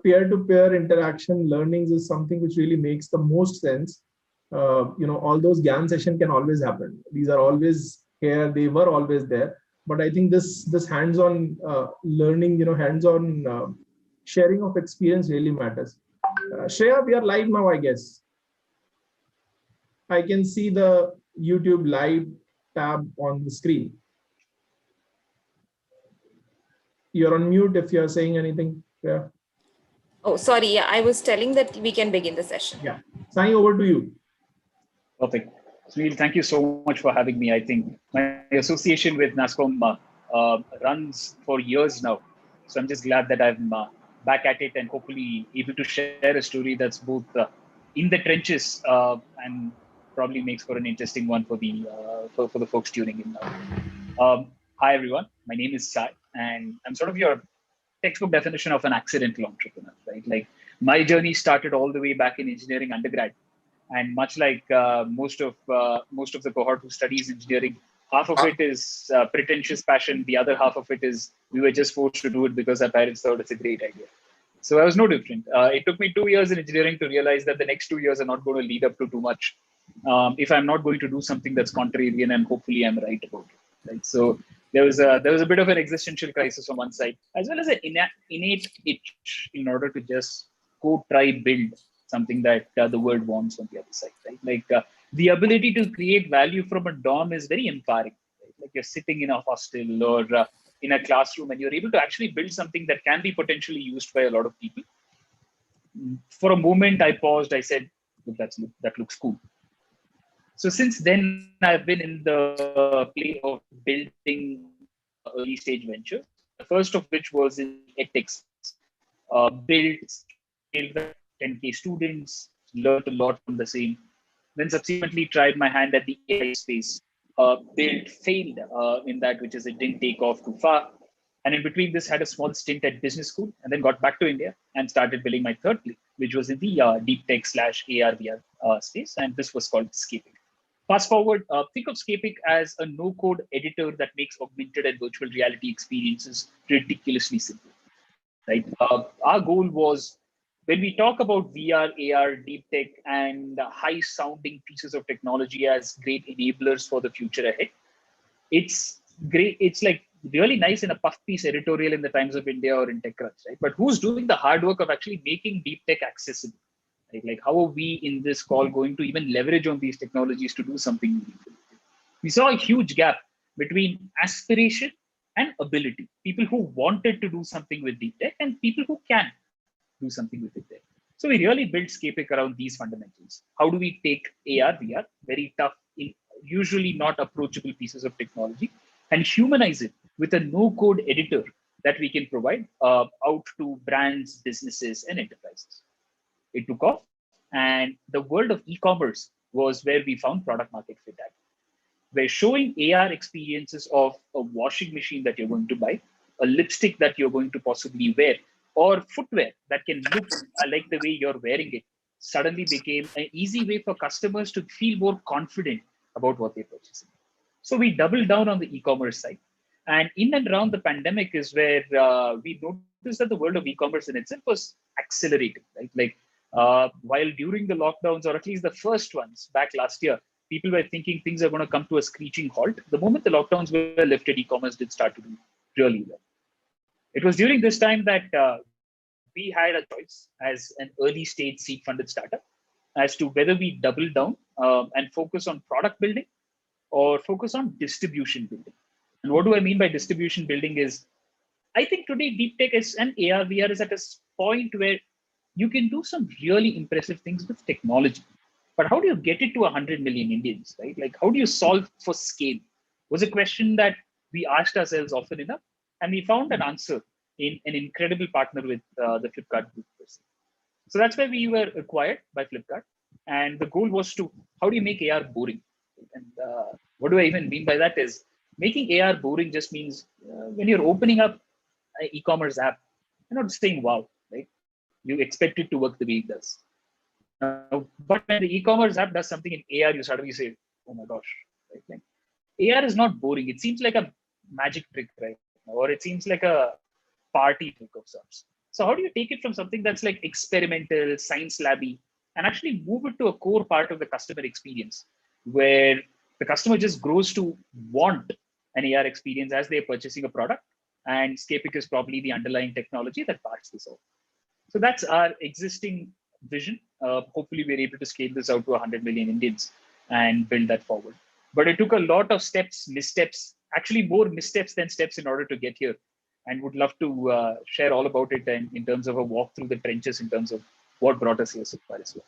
peer-to-peer interaction learnings is something which really makes the most sense. All those GAN session can always happen. These are always here. They were always there. But I think this hands-on learning, hands-on sharing of experience really matters. Shreya, we are live now, I guess. I can see the YouTube live tab on the screen. You're on mute if you're saying anything. Yeah. Oh, sorry. Yeah, I was telling that we can begin the session. Yeah. Sai, over to you. Perfect. Sunil, thank you so much for having me. I think my association with NASSCOM runs for years now. So I'm just glad that I'm back at it and hopefully able to share a story that's both in the trenches and probably makes for an interesting one for the for the folks tuning in now. Hi, everyone. My name is Sai, and I'm sort of your textbook definition of an accidental entrepreneur, right? Like my journey started all the way back in engineering undergrad. And much like most of the cohort who studies engineering, half of it is pretentious passion. The other half of it is we were just forced to do it because our parents thought it's a great idea. So I was no different. It took me 2 years in engineering to realize that the next 2 years are not going to lead up to too much if I'm not going to do something that's contrarian, and hopefully I'm right about it. Right? So there was a bit of an existential crisis on one side, as well as an innate itch in order to just go try build something that the world wants on the other side, right? Like the ability to create value from a dorm is very empowering. Right? Like you're sitting in a hostel or in a classroom and you're able to actually build something that can be potentially used by a lot of people. For a moment, I paused. I said, look, that looks cool. So since then, I've been in the play of building early stage ventures. The first of which was in edtech. Built, scaled 10K students, learned a lot from the same. Then subsequently tried my hand at the AI space, built, failed in that, which is it didn't take off too far. And in between this, had a small stint at business school and then got back to India and started building my third play, which was in the DeepTech/AR/VR space. And this was called Scapic. Fast forward, think of Scapic as a no-code editor that makes augmented and virtual reality experiences ridiculously simple. Right? Our goal was, when we talk about VR, AR, deep tech, and high-sounding pieces of technology as great enablers for the future ahead, it's great. It's like really nice in a puff piece editorial in the Times of India or in TechCrunch, right? But who's doing the hard work of actually making deep tech accessible? Right? Like, how are we in this call going to even leverage on these technologies to do something meaningful? We saw a huge gap between aspiration and ability. People who wanted to do something with deep tech and people who can do something with it there. So we really built Scapic around these fundamentals. How do we take AR, VR, very tough, usually not approachable pieces of technology, and humanize it with a no-code editor that we can provide out to brands, businesses, and enterprises. It took off, and the world of e-commerce was where we found product market fit at. We're showing AR experiences of a washing machine that you're going to buy, a lipstick that you're going to possibly wear, or footwear that can look like the way you're wearing it, suddenly became an easy way for customers to feel more confident about what they're purchasing. So we doubled down on the e-commerce side. And in and around the pandemic is where we noticed that the world of e-commerce in itself was accelerating, right? Like while during the lockdowns, or at least the first ones back last year, people were thinking things are going to come to a screeching halt. The moment the lockdowns were lifted, e-commerce did start to do really well. It was during this time that we had a choice as an early stage seed funded startup as to whether we double down and focus on product building or focus on distribution building. And what do I mean by distribution building is, I think today deep tech is and AR, VR is at a point where you can do some really impressive things with technology. But how do you get it to 100 million Indians, right? Like, how do you solve for scale? Was a question that we asked ourselves often enough. And we found an answer in an incredible partner with the Flipkart group. So that's why we were acquired by Flipkart. And the goal was to, how do you make AR boring? And what do I even mean by that is, making AR boring just means when you're opening up an e-commerce app, you're not saying, wow, right? You expect it to work the way it does. But when the e-commerce app does something in AR, you suddenly say, oh my gosh, right? Like, AR is not boring. It seems like a magic trick, right? Or it seems like a party trick of sorts. So how do you take it from something that's like experimental, science labby, and actually move it to a core part of the customer experience where the customer just grows to want an AR experience as they're purchasing a product, and Scapic is probably the underlying technology that parts this out. So that's our existing vision. Hopefully we're able to scale this out to 100 million Indians and build that forward. But it took a lot of steps, missteps, actually more missteps than steps in order to get here. And would love to share all about it and in terms of a walk through the trenches in terms of what brought us here so far as well.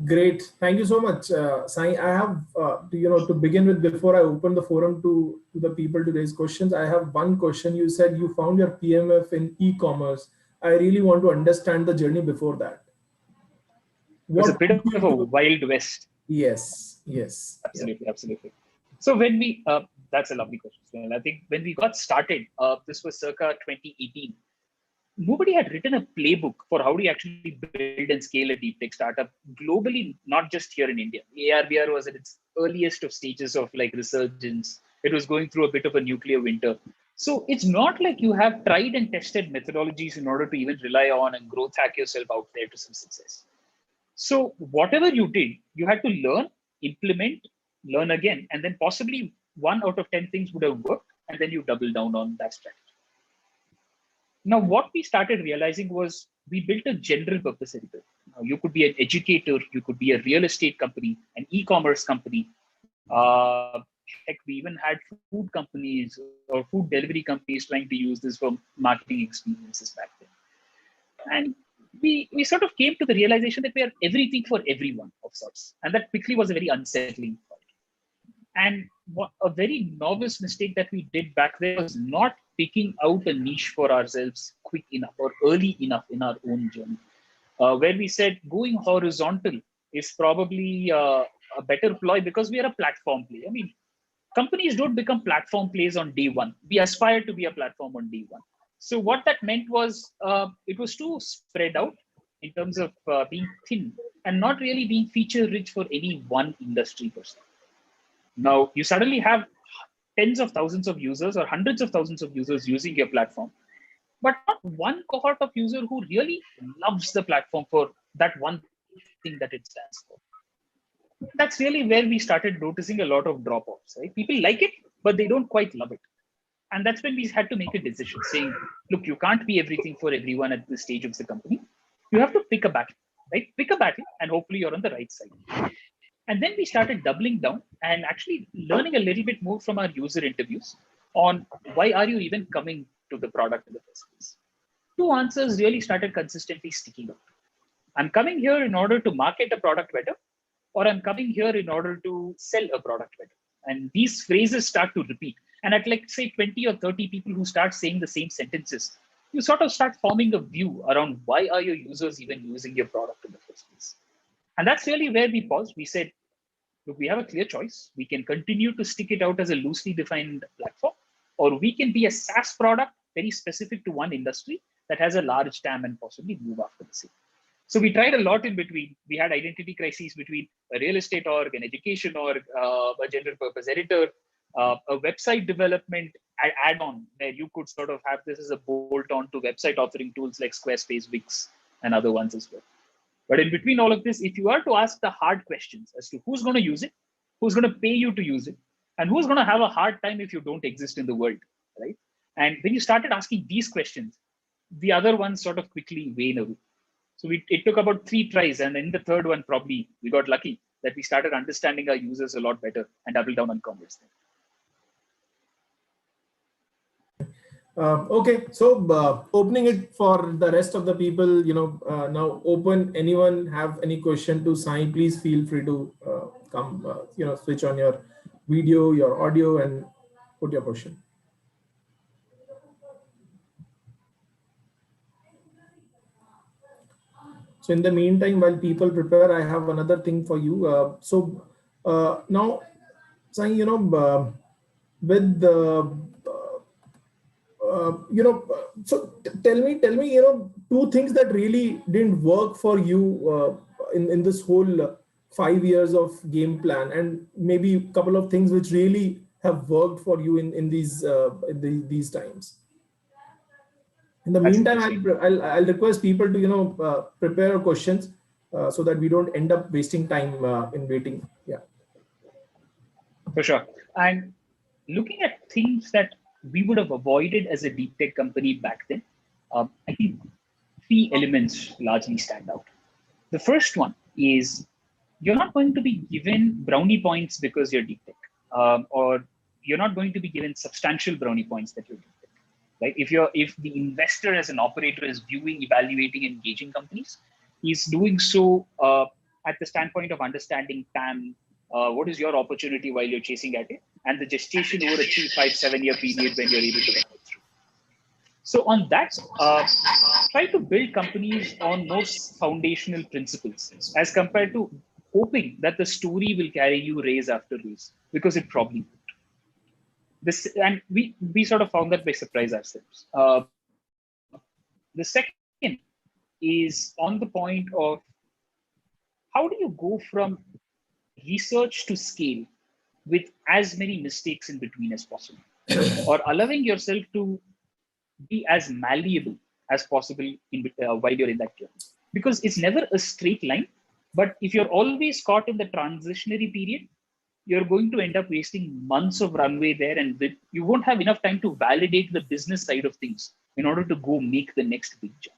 Great, thank you so much, Sai. I have, to begin with, before I open the forum to the people to raise questions, I have one question. You said you found your PMF in e-commerce. I really want to understand the journey before that. It was a bit of a wild west. Yes, absolutely, absolutely. So when we, that's a lovely question. I think when we got started, this was circa 2018. Nobody had written a playbook for how do you actually build and scale a deep tech startup globally, not just here in India. AR/VR was at its earliest of stages of like resurgence. It was going through a bit of a nuclear winter. So it's not like you have tried and tested methodologies in order to even rely on and growth hack yourself out there to some success. So whatever you did, you had to learn, implement, learn again, and then possibly 1 out of 10 things would have worked, and then you double down on that strategy. Now, what we started realizing was we built a general purpose editor. Now, you could be an educator, you could be a real estate company, an e-commerce company. Heck, we even had food companies or food delivery companies trying to use this for marketing experiences back then. And we sort of came to the realization that we are everything for everyone of sorts. And that quickly was a very unsettling thought. And a very novice mistake that we did back then was not picking out a niche for ourselves quick enough or early enough in our own journey, where we said going horizontal is probably a better ploy because we are a platform play. I mean, companies don't become platform plays on day one. We aspire to be a platform on day one. So what that meant was it was too spread out in terms of being thin and not really being feature rich for any one industry per se. Now you suddenly have tens of thousands of users or hundreds of thousands of users using your platform, but not one cohort of user who really loves the platform for that one thing that it stands for. That's really where we started noticing a lot of drop-offs, right? People like it, but they don't quite love it. And that's when we had to make a decision saying, look, you can't be everything for everyone at this stage of the company. You have to pick a battle, right? Pick a battle and hopefully you're on the right side. And then we started doubling down and actually learning a little bit more from our user interviews on why are you even coming to the product in the first place. Two answers really started consistently sticking out. I'm coming here in order to market a product better, or I'm coming here in order to sell a product better. And these phrases start to repeat. And at like say 20 or 30 people who start saying the same sentences, you sort of start forming a view around why are your users even using your product in the first place. And that's really where we paused. We said, look, we have a clear choice. We can continue to stick it out as a loosely defined platform, or we can be a SaaS product very specific to one industry that has a large TAM and possibly move after the same. So we tried a lot in between. We had identity crises between a real estate org, an education org, a general purpose editor, a website development add-on where you could sort of have this as a bolt-on to website authoring tools like Squarespace, Wix, and other ones as well. But in between all of this, if you are to ask the hard questions as to who's going to use it, who's going to pay you to use it, and who's going to have a hard time if you don't exist in the world, right? And when you started asking these questions, the other ones sort of quickly wane away. So it took about 3 tries. And in the third one, probably we got lucky that we started understanding our users a lot better and doubled down on commerce. Okay, so opening it for the rest of the people, now open. Anyone have any question to Sai, please feel free to come, switch on your video, your audio and put your question. So in the meantime, while people prepare, I have another thing for you. Now, Sai, with the so tell me, 2 things that really didn't work for you in this whole 5 years of game plan, and maybe a couple of things which really have worked for you in these times. In the That's meantime, interesting. I'll request people to prepare questions so that we don't end up wasting time in waiting. Yeah. For sure. And looking at things that we would have avoided as a deep tech company back then, I think three elements largely stand out. The first one is you're not going to be given brownie points because you're deep tech, or you're not going to be given substantial brownie points that you're deep tech. Right? If the investor as an operator is viewing, evaluating, engaging companies, he's doing so at the standpoint of understanding TAM. What is your opportunity while you're chasing at it, and the gestation over a 3, 5, 7-year period when you're able to get it through. So on that, try to build companies on more foundational principles as compared to hoping that the story will carry you raise after raise, because it probably won't. And we sort of found that by surprise ourselves. The second is on the point of how do you go from research to scale with as many mistakes in between as possible, or allowing yourself to be as malleable as possible while you're in that journey, because it's never a straight line. But if you're always caught in the transitionary period, you're going to end up wasting months of runway there, and you won't have enough time to validate the business side of things in order to go make the next big jump.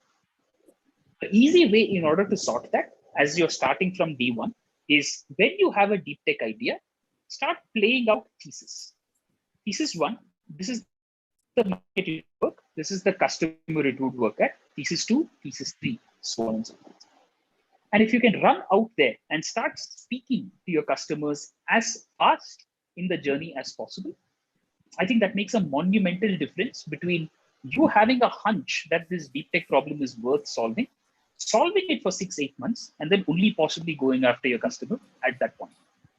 The easy way in order to sort that as you're starting from day one is when you have a deep tech idea, start playing out thesis. Thesis one, this is the market work, this is the customer it would work at. Thesis two, thesis three, so on and so forth. And if you can run out there and start speaking to your customers as fast in the journey as possible, I think that makes a monumental difference between you having a hunch that this deep tech problem is worth solving it for 6-8 months, and then only possibly going after your customer at that point.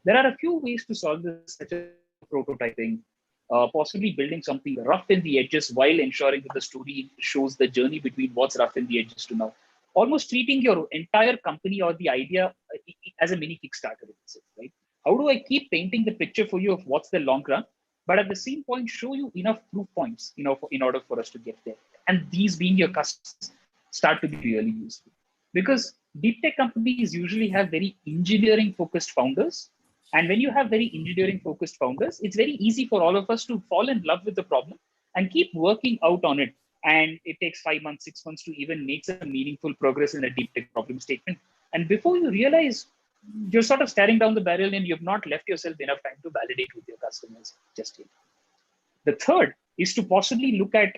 There are a few ways to solve this, such as prototyping, possibly building something rough in the edges while ensuring that the story shows the journey between what's rough in the edges to now. Almost treating your entire company or the idea as a mini Kickstarter itself, right? How do I keep painting the picture for you of what's the long run, but at the same point show you enough proof points, in order for us to get there? And these being your customers start to be really useful, because deep tech companies usually have very engineering focused founders. And when you have very engineering focused founders, it's very easy for all of us to fall in love with the problem and keep working out on it. And it takes 5 months, 6 months to even make some meaningful progress in a deep tech problem statement. And before you realize, you're sort of staring down the barrel and you've not left yourself enough time to validate with your customers just yet. The third is to possibly look at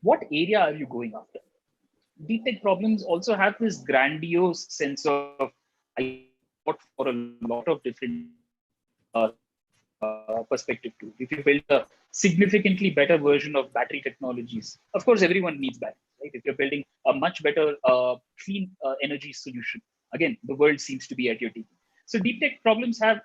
what area are you going after. Deep tech problems also have this grandiose sense of for a lot of different perspective too. If you build a significantly better version of battery technologies, of course, everyone needs batteries, right? If you're building a much better clean energy solution, again, the world seems to be at your team. So deep tech problems have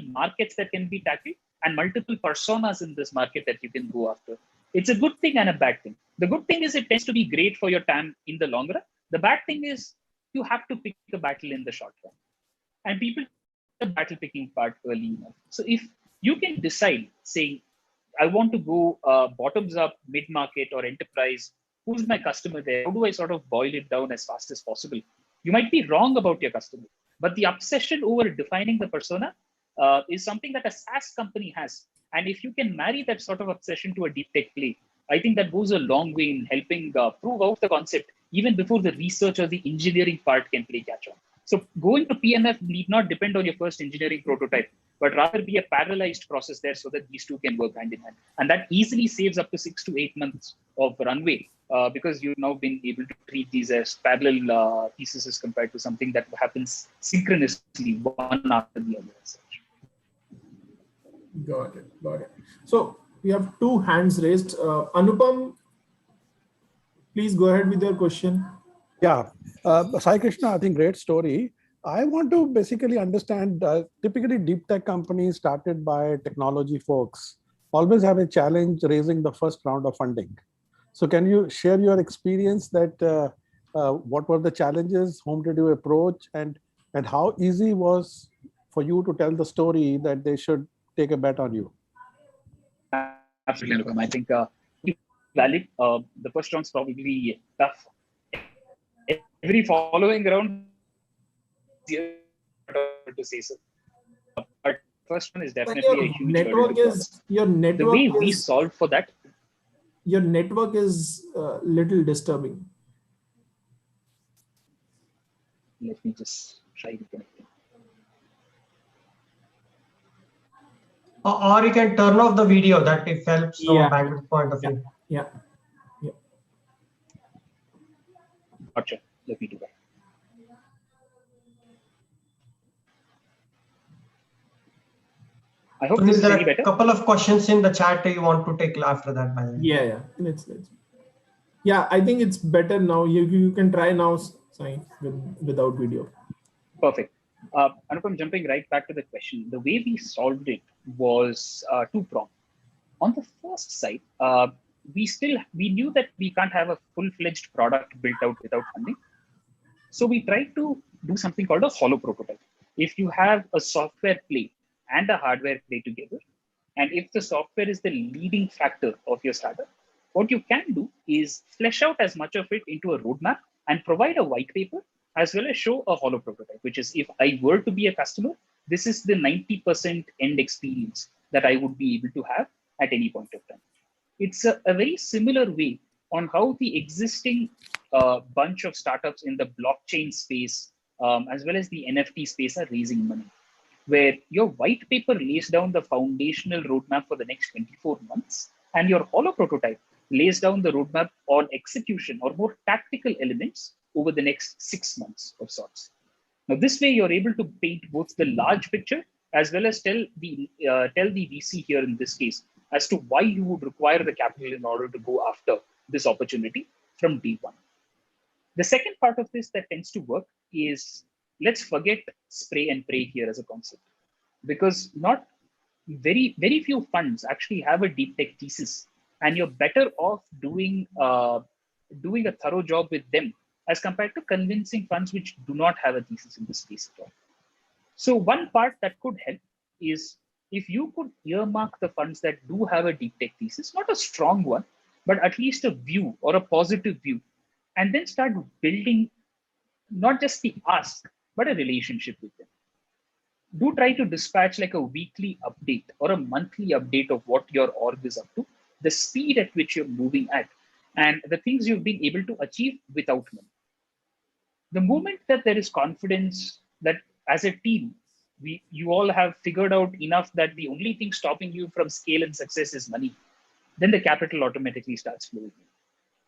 markets that can be tackled and multiple personas in this market that you can go after. It's a good thing and a bad thing. The good thing is it tends to be great for your TAM in the long run. The bad thing is you have to pick a battle in the short run. And people the battle picking part early enough. So if you can decide, saying, I want to go bottoms up, mid-market or enterprise, who's my customer there? How do I sort of boil it down as fast as possible? You might be wrong about your customer, but the obsession over defining the persona is something that a SaaS company has. And if you can marry that sort of obsession to a deep tech play, I think that goes a long way in helping prove out the concept even before the research or the engineering part can play catch on. So going to PMF need not depend on your first engineering prototype, but rather be a parallelized process there so that these two can work hand in hand. And that easily saves up to 6 to 8 months of runway because you've now been able to treat these as parallel theses compared to something that happens synchronously one after the other. Got it. So we have 2 hands raised. Anupam, please go ahead with your question. Yeah, Sai Krishna, I think great story. I want to basically understand, typically deep tech companies started by technology folks always have a challenge raising the first round of funding. So can you share your experience that what were the challenges, whom did you approach, and how easy was for you to tell the story that they should take a bet on you? Absolutely. I think valid. The first round's probably tough. Every following round to say so. But first one is definitely a huge hurdle to cross. Your network the way is, we solved for that. Your network is little disturbing. Let me just try to connect. Or you can turn off the video, that if helps from a bandwidth point of view. Yeah. Gotcha. Let me do that. I hope this is There any are better. a couple of questions in the chat you want to take after that, by the way. Yeah. I think it's better now. You can try now, Sai, without video. Perfect. Anupam, jumping right back to the question, the way we solved it was two-pronged. On the first side, we knew that we can't have a full-fledged product built out without funding. So we tried to do something called a hollow prototype. If you have a software play and a hardware play together, and if the software is the leading factor of your startup, what you can do is flesh out as much of it into a roadmap and provide a white paper as well as show a hollow prototype, which is, if I were to be a customer, this is the 90% end experience that I would be able to have at any point of time. It's a very similar way on how the existing bunch of startups in the blockchain space, as well as the NFT space, are raising money, where your white paper lays down the foundational roadmap for the next 24 months, and your hollow prototype lays down the roadmap on execution or more tactical elements over the next 6 months of sorts. Now, this way, you're able to paint both the large picture as well as tell the VC here in this case as to why you would require the capital in order to go after this opportunity from day one. The second part of this that tends to work is, let's forget spray and pray here as a concept, because not very few funds actually have a deep tech thesis, and you're better off doing a thorough job with them as compared to convincing funds which do not have a thesis in this space at all. So one part that could help is if you could earmark the funds that do have a deep tech thesis, not a strong one, but at least a view or a positive view, and then start building not just the ask, but a relationship with them. Do try to dispatch like a weekly update or a monthly update of what your org is up to, the speed at which you're moving at, and the things you've been able to achieve without money. The moment that there is confidence that as a team, you all have figured out enough that the only thing stopping you from scale and success is money, then the capital automatically starts flowing.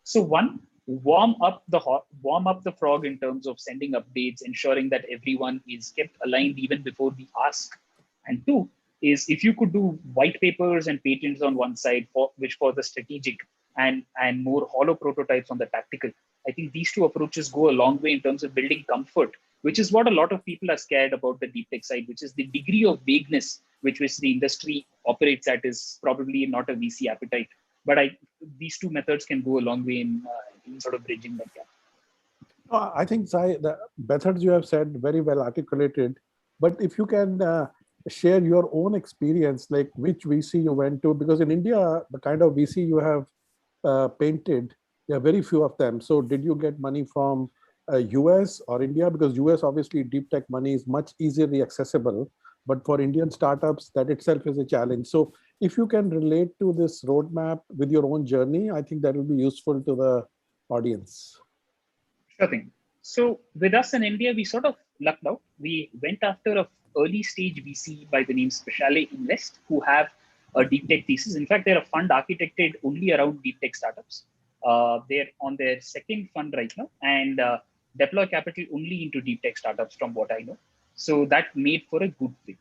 So one, warm up the frog in terms of sending updates, ensuring that everyone is kept aligned even before we ask. And two is, if you could do white papers and patents on one side, for the strategic, and more hollow prototypes on the tactical. I think these two approaches go a long way in terms of building comfort, which is what a lot of people are scared about the deep tech side, which is the degree of vagueness which the industry operates at is probably not a VC appetite. But these two methods can go a long way in sort of bridging that gap. I think, Sai, the methods you have said very well articulated, but if you can share your own experience, like which VC you went to, because in India, the kind of VC you have painted, there are very few of them. So did you get money from US or India? Because US, obviously, deep tech money is much easily accessible, but for Indian startups, that itself is a challenge. So if you can relate to this roadmap with your own journey, I think that will be useful to the audience. Sure thing. So with us in India, we sort of lucked out. We went after an early stage VC by the name Speciale Invest, who have a deep tech thesis. In fact, they're a fund architected only around deep tech startups. They're on their second fund right now and deploy capital only into deep tech startups from what I know. So that made for a good fit.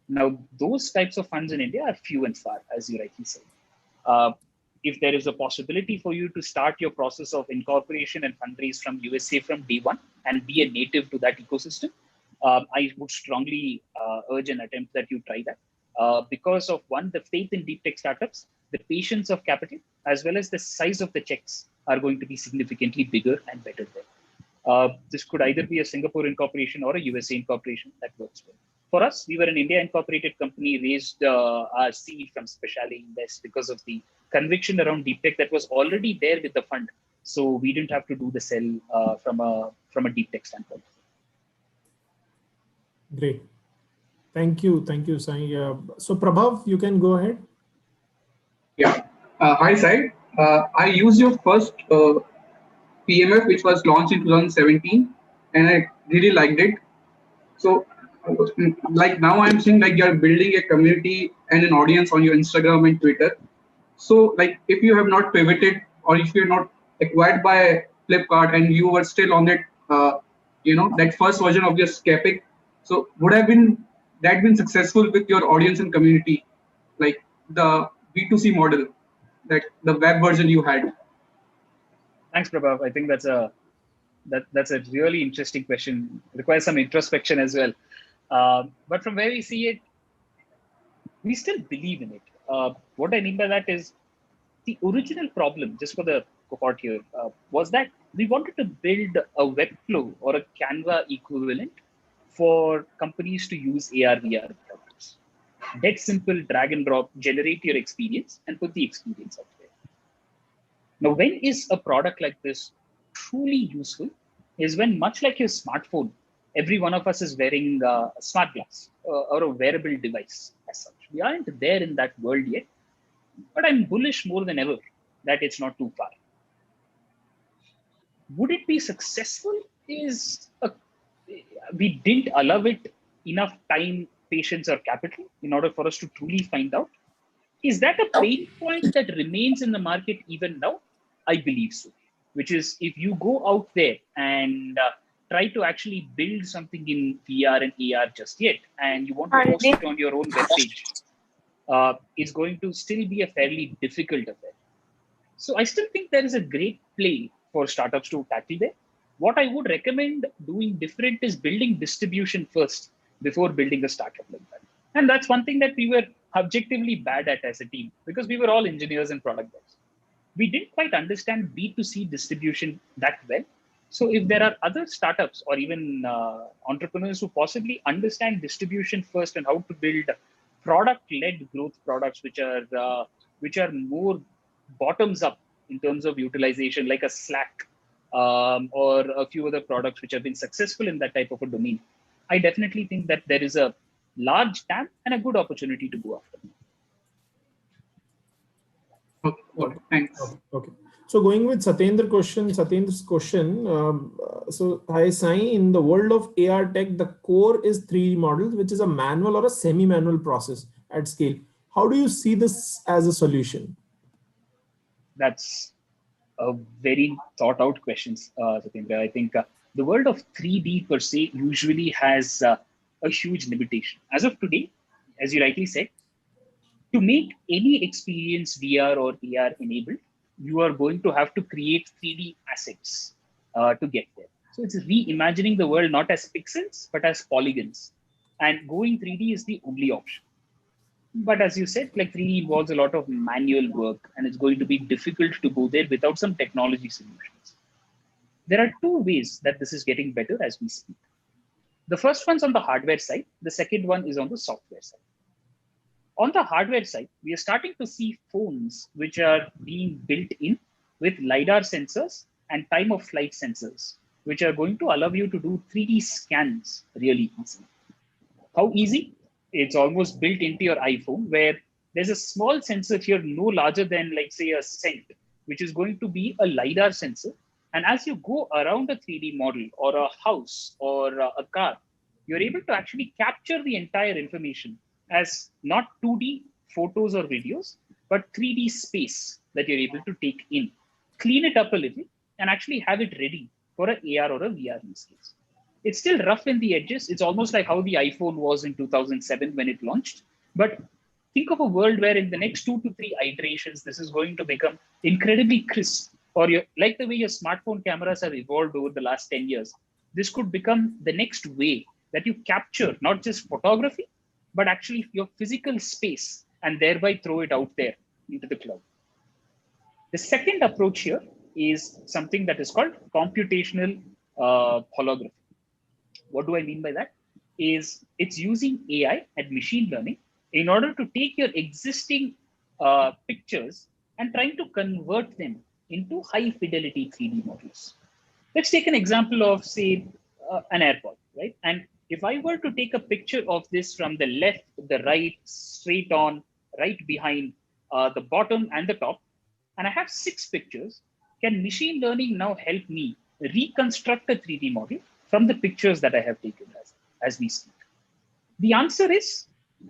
Now, those types of funds in India are few and far, as you rightly said. If there is a possibility for you to start your process of incorporation and fundraise from USA from day one and be a native to that ecosystem, I would strongly urge an attempt that you try that. Because of one, the faith in deep tech startups, the patience of capital, as well as the size of the checks are going to be significantly bigger and better there. This could either be a Singapore incorporation or a USA incorporation that works well. For us, we were an India incorporated company, raised our seed from Specialty Invest because of the conviction around DeepTech that was already there with the fund. So we didn't have to do the sell from a DeepTech standpoint. Great. Thank you, Sai. So Prabhav, you can go ahead. Yeah. Hi, Sai. I used your first PMF, which was launched in 2017, and I really liked it. So, like now I'm seeing like you're building a community and an audience on your Instagram and Twitter. So, like if you have not pivoted or if you're not acquired by Flipkart and you were still on that, that first version of your Scapic, so would have been successful with your audience and community, like the B2C model, that the web version you had? Thanks, Prabhav. I think that's a really interesting question. It requires some introspection as well. But from where we see it, we still believe in it. What I mean by that is the original problem, just for the cohort here, was that we wanted to build a Webflow or a Canva equivalent for companies to use AR/VR products. Dead simple, drag and drop, generate your experience and put the experience out there. Now, when is a product like this truly useful? Is when, much like your smartphone, every one of us is wearing a smart glass or a wearable device as such. We aren't there in that world yet, but I'm bullish more than ever that it's not too far. Would it be successful? We didn't allow it enough time, patience, or capital in order for us to truly find out. Is that a pain point that remains in the market even now? I believe so. Which is, if you go out there and try to actually build something in VR and AR just yet, and you want to post it on your own webpage, it's going to still be a fairly difficult affair. So I still think there is a great play for startups to tackle there. What I would recommend doing different is building distribution first before building a startup like that. And that's one thing that we were objectively bad at as a team, because we were all engineers and product guys. We didn't quite understand B2C distribution that well. So if there are other startups or even entrepreneurs who possibly understand distribution first and how to build product-led growth products, which are more bottoms up in terms of utilization, like a Slack or a few other products which have been successful in that type of a domain, I definitely think that there is a large TAM and a good opportunity to go after. Okay, thanks. Okay. So going with Satyendra's question. So hi Sai, in the world of AR tech, the core is 3D models, which is a manual or a semi-manual process at scale. How do you see this as a solution? That's a very thought out question, Satyendra. I think the world of 3D per se usually has a huge limitation. As of today, as you rightly said, to make any experience VR or AR enabled, you are going to have to create 3D assets to get there. So it's reimagining the world not as pixels, but as polygons. And going 3D is the only option. But as you said, like 3D involves a lot of manual work, and it's going to be difficult to go there without some technology solutions. There are two ways that this is getting better as we speak. The first one's on the hardware side. The second one is on the software side. On the hardware side, we are starting to see phones which are being built in with LiDAR sensors and time of flight sensors, which are going to allow you to do 3D scans really easily. How easy? It's almost built into your iPhone, where there's a small sensor here, no larger than, like, say, a cent, which is going to be a LiDAR sensor. And as you go around a 3D model or a house or a car, you're able to actually capture the entire information as not 2D photos or videos, but 3D space that you're able to take in, clean it up a little, and actually have it ready for an AR or a VR use case. It's still rough in the edges. It's almost like how the iPhone was in 2007 when it launched. But think of a world where in the next 2 to 3 iterations, this is going to become incredibly crisp. Or like the way your smartphone cameras have evolved over the last 10 years, this could become the next way that you capture not just photography, but actually your physical space, and thereby throw it out there into the cloud. The second approach here is something that is called computational holography. What do I mean by that? is it's using AI and machine learning in order to take your existing pictures and trying to convert them into high fidelity 3D models. Let's take an example of, say, an airport, right? And if I were to take a picture of this from the left, the right, straight on, right behind, the bottom and the top, and I have 6 pictures, can machine learning now help me reconstruct a 3D model from the pictures that I have taken as we speak? The answer is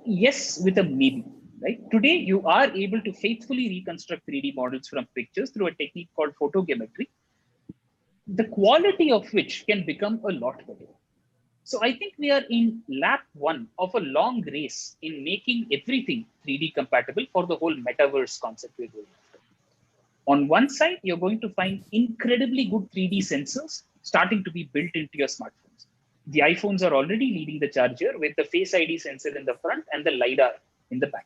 yes, with a maybe, right? Today, you are able to faithfully reconstruct 3D models from pictures through a technique called photogrammetry, the quality of which can become a lot better. So I think we are in lap 1 of a long race in making everything 3D compatible for the whole metaverse concept we're going after. On one side, you're going to find incredibly good 3D sensors starting to be built into your smartphones. The iPhones are already leading the charge here with the Face ID sensor in the front and the LiDAR in the back.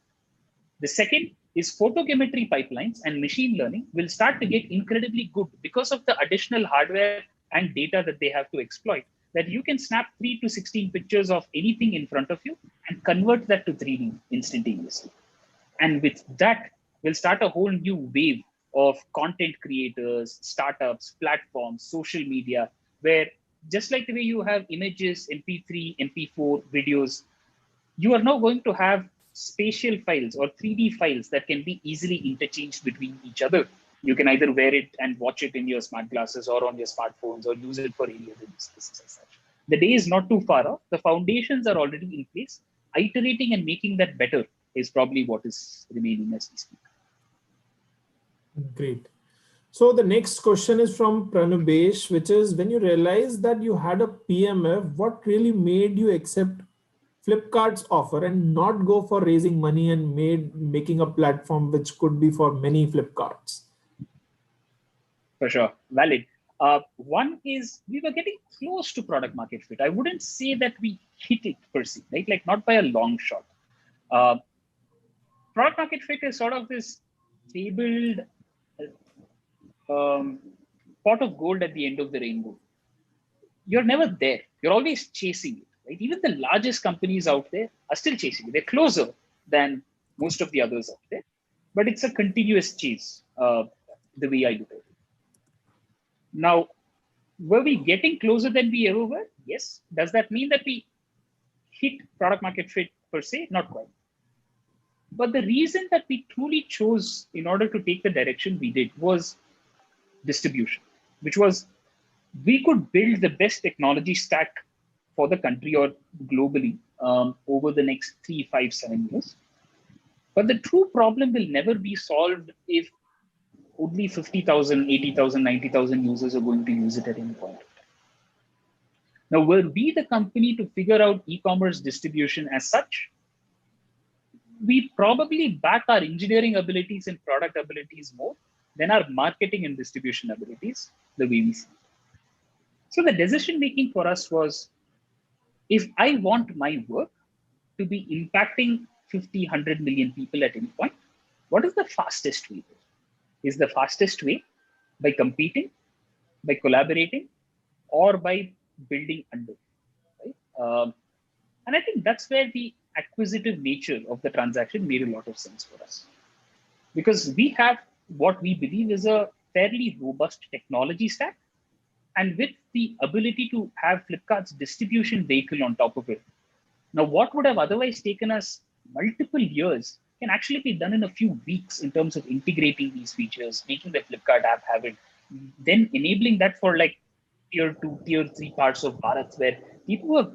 The second is photogrammetry pipelines and machine learning will start to get incredibly good because of the additional hardware and data that they have to exploit, that you can snap 3 to 16 pictures of anything in front of you and convert that to 3D instantaneously. And with that, we'll start a whole new wave of content creators, startups, platforms, social media, where just like the way you have images, MP3, MP4, videos, you are now going to have spatial files or 3D files that can be easily interchanged between each other. You can either wear it and watch it in your smart glasses or on your smartphones or use it for any other use cases as such. The day is not too far off. The foundations are already in place. Iterating and making that better is probably what is remaining as we speak. Great. So the next question is from Pranubesh, which is, when you realized that you had a PMF, what really made you accept Flipkart's offer and not go for raising money and making a platform which could be for many Flipkarts? For sure, valid. One is we were getting close to product market fit. I wouldn't say that we hit it per se, right? Like not by a long shot. Product market fit is sort of this fabled pot of gold at the end of the rainbow. You're never there. You're always chasing it, right? Even the largest companies out there are still chasing it. They're closer than most of the others out there, but it's a continuous chase, the way I look at it. Now, were we getting closer than we ever were? Yes. Does that mean that we hit product market fit per se? Not quite. But the reason that we truly chose in order to take the direction we did was distribution, which was we could build the best technology stack for the country or globally over the next 3, 5, 7 years. But the true problem will never be solved if only 50,000, 80,000, 90,000 users are going to use it at any point. Now, were we the company to figure out e-commerce distribution as such? We probably back our engineering abilities and product abilities more than our marketing and distribution abilities, the way we see it. So the decision making for us was, if I want my work to be impacting 50, 100 million people at any point, what is the fastest way? Is the fastest way by competing, by collaborating, or by building under, right? And I think that's where the acquisitive nature of the transaction made a lot of sense for us. Because we have what we believe is a fairly robust technology stack, and with the ability to have Flipkart's distribution vehicle on top of it. Now, what would have otherwise taken us multiple years can actually be done in a few weeks in terms of integrating these features, making the Flipkart app have it, then enabling that for like tier 2, tier 3 parts of Bharat where people who have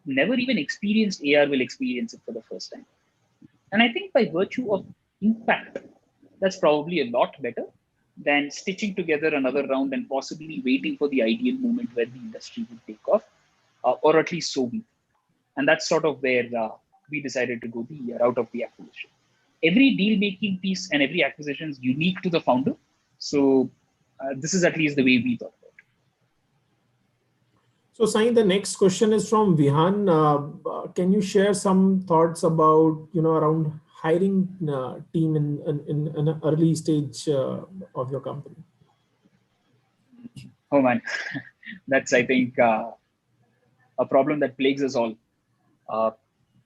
never even experienced AR will experience it for the first time. And I think by virtue of impact, that's probably a lot better than stitching together another round and possibly waiting for the ideal moment where the industry would take off, or at least so we. And that's sort of where we decided to go the route of the acquisition. Every deal-making piece and every acquisition is unique to the founder. So this is at least the way we thought about it. So Sai, the next question is from Vihan. Can you share some thoughts about, around hiring team in an early stage of your company? Oh man, that's, I think, a problem that plagues us all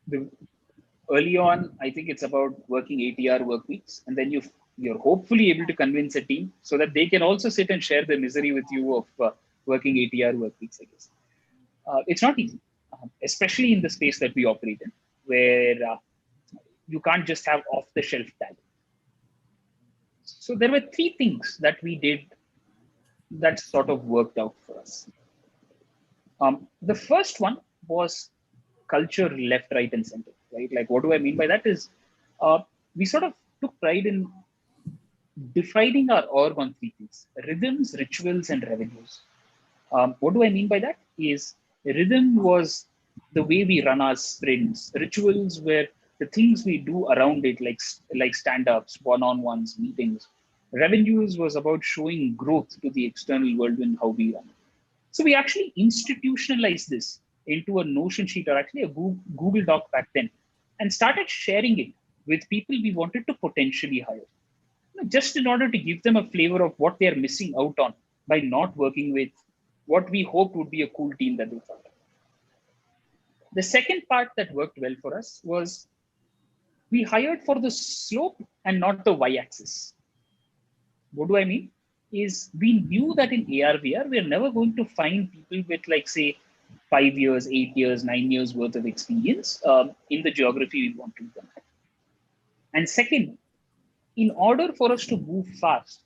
The, early on, I think it's about working 80-hour work weeks, and then you're hopefully able to convince a team so that they can also sit and share the misery with you of working 80-hour work weeks, I guess. It's not easy, especially in the space that we operate in, where you can't just have off-the-shelf talent. So there were three things that we did that sort of worked out for us. The first one was culture left, right, and center, right? Like, what do I mean by that is we sort of took pride in defining our org on three things: rhythms, rituals, and revenues. What do I mean by that is rhythm was the way we run our sprints. Rituals were the things we do around it, like stand-ups, one-on-ones, meetings. Revenues was about showing growth to the external world in how we run. So we actually institutionalized this into a Notion sheet, or actually a Google Doc back then, and started sharing it with people we wanted to potentially hire, just in order to give them a flavor of what they're missing out on by not working with what we hoped would be a cool team that they found. The second part that worked well for us was we hired for the slope and not the y-axis. What do I mean? Is we knew that in AR/VR, we're never going to find people with, like, say, 5 years, 8 years, 9 years worth of experience in the geography we want to them at. And second, in order for us to move fast,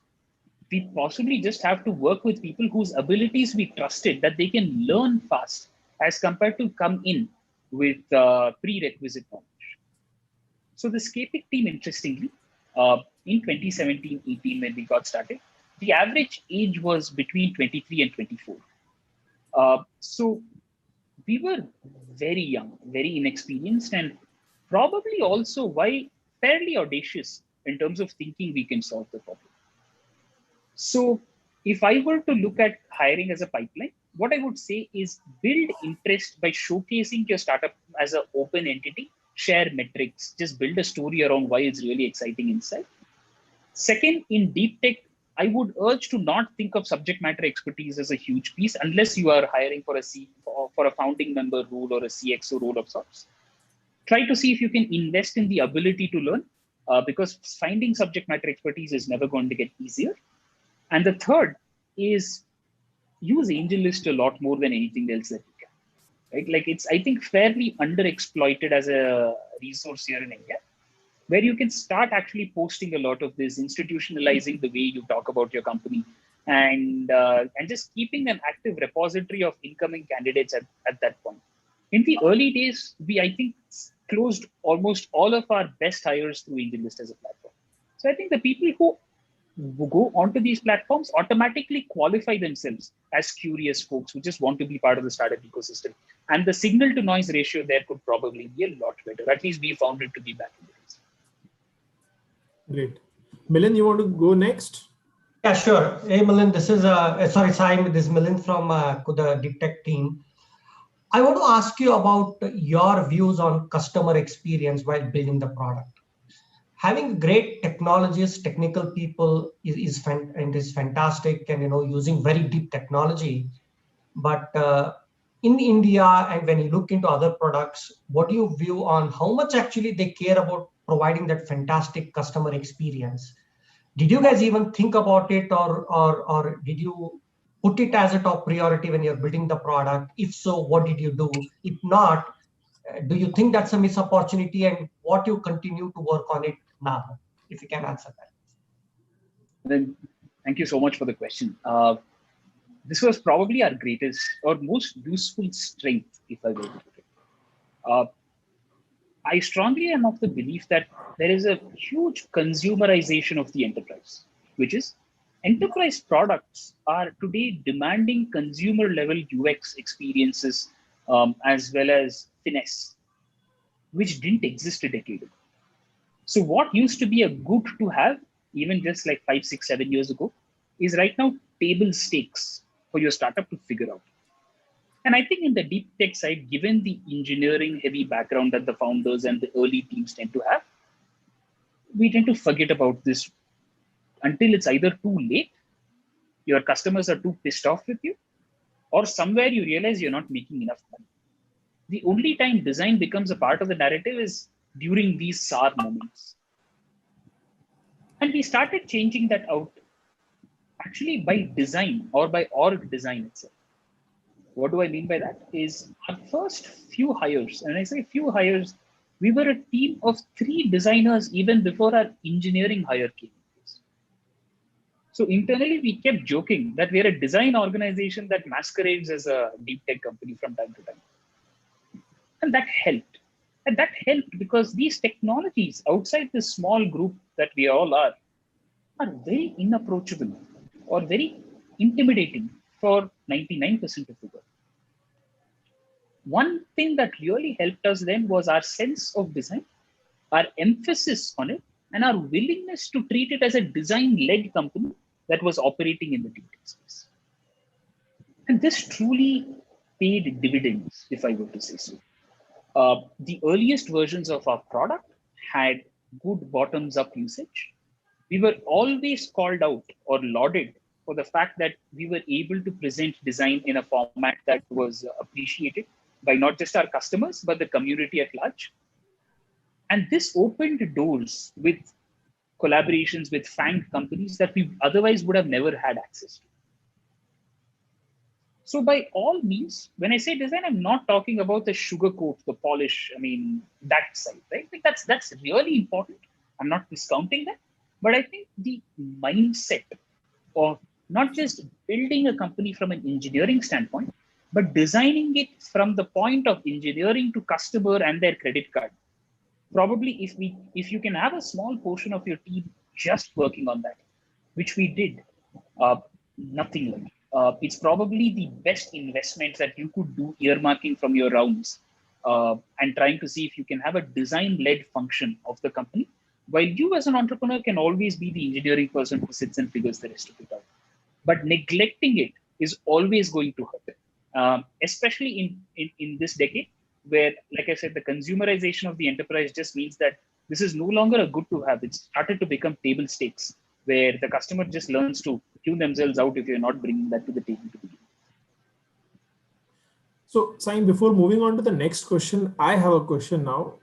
we possibly just have to work with people whose abilities we trusted, that they can learn fast as compared to come in with prerequisite knowledge. So the Scapic team, interestingly, in 2017-18, when we got started, the average age was between 23 and 24. So we were very young, very inexperienced, and probably also fairly audacious in terms of thinking we can solve the problem. So if I were to look at hiring as a pipeline, what I would say is build interest by showcasing your startup as an open entity, share metrics, just build a story around why it's really exciting inside. Second, in deep tech, I would urge to not think of subject matter expertise as a huge piece unless you are hiring for a founding member role or a CXO role of sorts. Try to see if you can invest in the ability to learn, because finding subject matter expertise is never going to get easier. And the third is use AngelList a lot more than anything else that you can. Right? Like, it's, I think, fairly underexploited as a resource here in India, where you can start actually posting a lot of this, institutionalizing the way you talk about your company, and just keeping an active repository of incoming candidates at that point. In the early days, we, I think, closed almost all of our best hires through AngelList as a platform. So I think the people who go onto these platforms automatically qualify themselves as curious folks who just want to be part of the startup ecosystem. And the signal to noise ratio there could probably be a lot better. At least we found it to be back in the days. Great. Milind, you want to go next? Yeah, sure. Hey, Milind, this is, sorry, Sai, this is Milind from the DeepTech team. I want to ask you about your views on customer experience while building the product. Having great technologists, technical people is fantastic, and using very deep technology. But in India, and when you look into other products, what do you view on how much actually they care about providing that fantastic customer experience? Did you guys even think about it, or did you put it as a top priority when you're building the product? If so, what did you do? If not, do you think that's a missed opportunity, and what you continue to work on it now? If you can answer that. Then, thank you so much for the question. This was probably our greatest or most useful strength, if I were to put it. I strongly am of the belief that there is a huge consumerization of the enterprise, which is enterprise products are today demanding consumer level UX experiences, as well as finesse, which didn't exist a decade ago. So what used to be a good to have, even just like 5, 6, 7 years ago, is right now table stakes for your startup to figure out. And I think in the deep tech side, given the engineering heavy background that the founders and the early teams tend to have, we tend to forget about this until it's either too late, your customers are too pissed off with you, or somewhere you realize you're not making enough money. the only time design becomes a part of the narrative is during these SAR moments. And we started changing that out actually by design or by org design itself. What do I mean by that? Is our first few hires, and I say few hires, we were a team of 3 designers even before our engineering hire came. So internally, we kept joking that we are a design organization that masquerades as a deep tech company from time to time. And that helped. And that helped because these technologies outside this small group that we all are very inapproachable or very intimidating for 99% of the world. One thing that really helped us then was our sense of design, our emphasis on it, and our willingness to treat it as a design-led company that was operating in the deep tech space. And this truly paid dividends, if I were to say so. The earliest versions of our product had good bottoms-up usage. We were always called out or lauded for the fact that we were able to present design in a format that was appreciated by not just our customers, but the community at large. And this opened doors with collaborations with FANG companies that we otherwise would have never had access to. So by all means, when I say design, I'm not talking about the sugarcoat, the polish, that side, right? I think that's really important. I'm not discounting that. But I think the mindset of not just building a company from an engineering standpoint, but designing it from the point of engineering to customer and their credit card. Probably if you can have a small portion of your team just working on that, which we did, nothing like it's probably the best investment that you could do earmarking from your rounds and trying to see if you can have a design-led function of the company, while you as an entrepreneur can always be the engineering person who sits and figures the rest of it out. But neglecting it is always going to hurt, especially in this decade, where, like I said, the consumerization of the enterprise just means that this is no longer a good to have. It's started to become table stakes, where the customer just learns to tune themselves out if you're not bringing that to the table to begin. So, Sai, before moving on to the next question, I have a question now.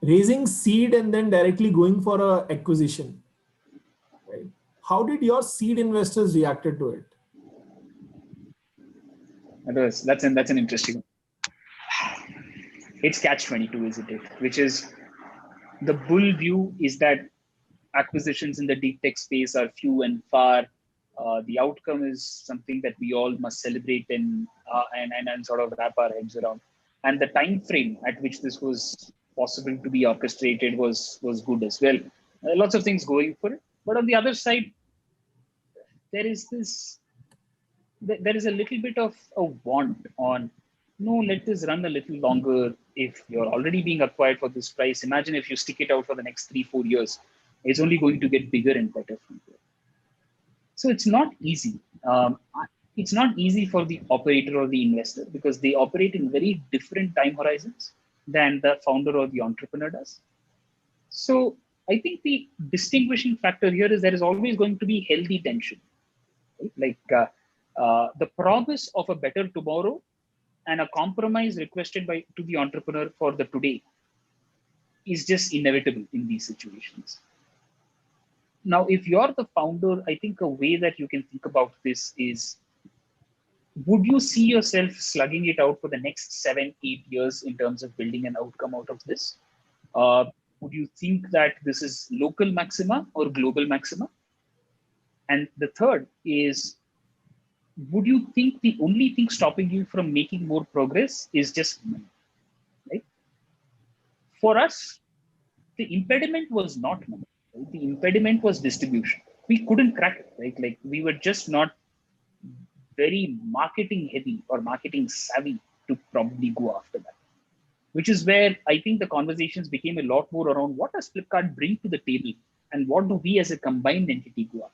Raising seed and then directly going for a acquisition, right? How did your seed investors reacted to it? That's an interesting. It's catch-22, isn't it? Which is the bull view is that acquisitions in the deep tech space are few and far. The outcome is something that we all must celebrate and sort of wrap our heads around. And the time frame at which this was possible to be orchestrated was good as well. Lots of things going for it. But on the other side, there is a little bit of a want on, no, let this run a little longer. If you're already being acquired for this price, imagine if you stick it out for the next 3-4 years, it's only going to get bigger and better from there. So it's not easy. It's not easy for the operator or the investor because they operate in very different time horizons than the founder or the entrepreneur does. So I think the distinguishing factor here is there is always going to be healthy tension. Right? Like the promise of a better tomorrow and a compromise requested to the entrepreneur for the today is just inevitable in these situations. Now, if you're the founder, I think a way that you can think about this is, would you see yourself slugging it out for the next 7-8 years in terms of building an outcome out of this? Would you think that this is local maxima or global maxima? And the third is, would you think the only thing stopping you from making more progress is just money? Right? For us, the impediment was not money. Right? The impediment was distribution. We couldn't crack it, right? Like we were just not very marketing heavy or marketing savvy to probably go after that. Which is where I think the conversations became a lot more around what does Flipkart bring to the table and what do we as a combined entity go after?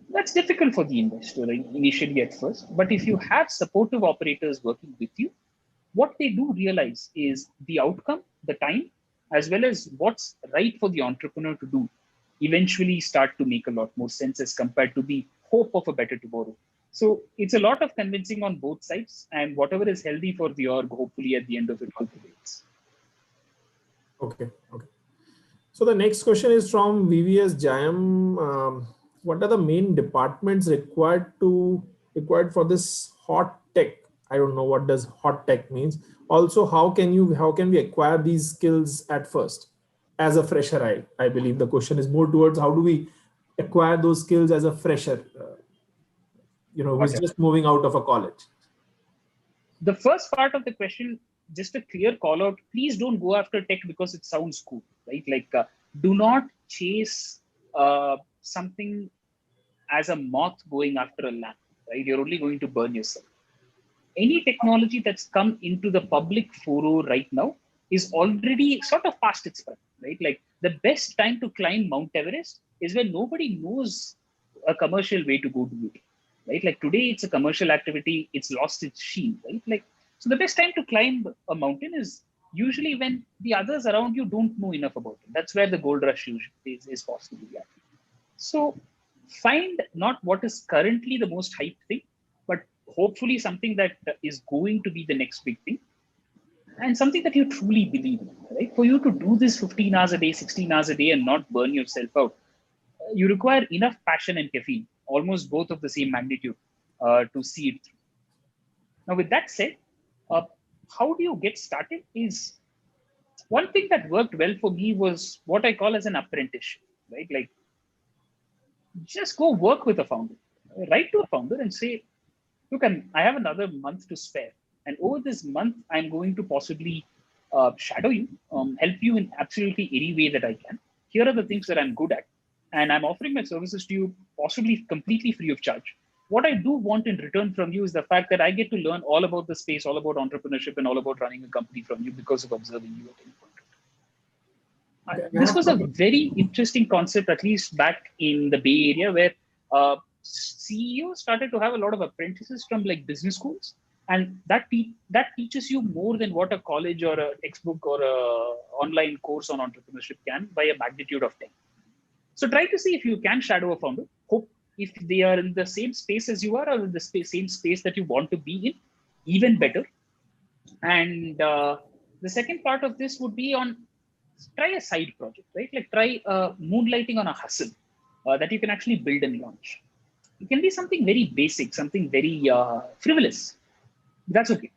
That's difficult for the investor initially at first, but if you have supportive operators working with you, what they do realize is the outcome, the time, as well as what's right for the entrepreneur to do eventually start to make a lot more sense as compared to the hope of a better tomorrow So it's a lot of convincing on both sides, and whatever is healthy for the org, hopefully at the end of it all prevails. Okay. So the next question is from VVS Jayam. What are the main departments required for this hot tech? I don't know what does hot tech means. Also, how can we acquire these skills at first as a fresher? I believe the question is more towards how do we acquire those skills as a fresher, who's just moving out of a college. The first part of the question, just a clear call out, please don't go after tech because it sounds cool, right? Like, do not chase something as a moth going after a lamp, right? You're only going to burn yourself. Any technology that's come into the public forum right now is already sort of past its prime, right? Like, the best time to climb Mount Everest is when nobody knows a commercial way to go do it, right? Like, today it's a commercial activity, it's lost its sheen, right? Like, so the best time to climb a mountain is usually when the others around you don't know enough about it. That's where the gold rush usually is possible. Yeah. So find not what is currently the most hyped thing, but hopefully something that is going to be the next big thing, and something that you truly believe in, right? For you to do this 15 hours a day, 16 hours a day and not burn yourself out, you require enough passion and caffeine, almost both of the same magnitude, to see it through. Now, with that said, how do you get started is one thing that worked well for me was what I call as an apprenticeship, right? Like, just go work with a founder, write to a founder and say, look, I have another month to spare. And over this month, I'm going to possibly shadow you, help you in absolutely any way that I can. Here are the things that I'm good at. And I'm offering my services to you possibly completely free of charge. What I do want in return from you is the fact that I get to learn all about the space, all about entrepreneurship, and all about running a company from you because of observing you at any point. This was a very interesting concept, at least back in the Bay Area, where CEOs started to have a lot of apprentices from like business schools, and that teaches you more than what a college or a textbook or a online course on entrepreneurship can by a magnitude of 10. So try to see if you can shadow a founder. Hope if they are in the same space as you are, or in the same space that you want to be in, even better. And the second part of this would be on try a side project, right? Like, try moonlighting on a hustle that you can actually build and launch. It can be something very basic, something very frivolous. That's okay.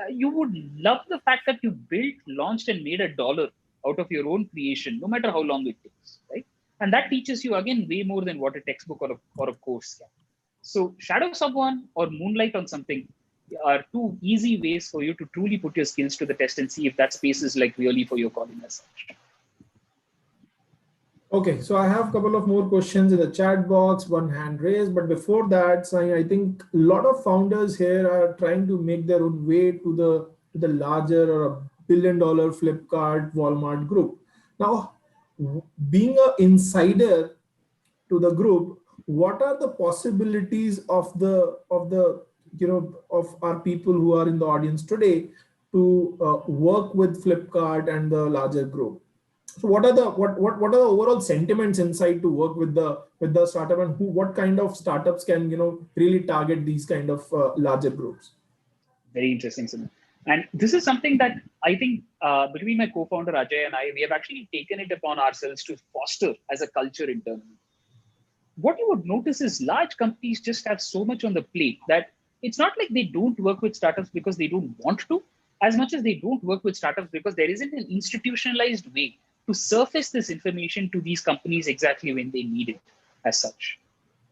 You would love the fact that you built, launched, and made $1 out of your own creation, no matter how long it takes, right? And that teaches you, again, way more than what a textbook or a course can. So shadow someone or moonlight on something are two easy ways for you to truly put your skills to the test and see if that space is like really for your calling as such. Okay, so I have a couple of more questions in the chat box, one hand raised, but before that, Sai, I think a lot of founders here are trying to make their own way to the larger or $1 billion Flipkart, Walmart group. Now, being an insider to the group, what are the possibilities of our people who are in the audience today to work with Flipkart and the larger group? So what are the overall sentiments inside to work with the startup, and what kind of startups can really target these kind of larger groups? Very interesting, Sumit. And this is something that I think between my co-founder Ajay and I, we have actually taken it upon ourselves to foster as a culture internally. What you would notice is large companies just have so much on the plate that it's not like they don't work with startups because they don't want to, as much as they don't work with startups because there isn't an institutionalized way to surface this information to these companies exactly when they need it as such.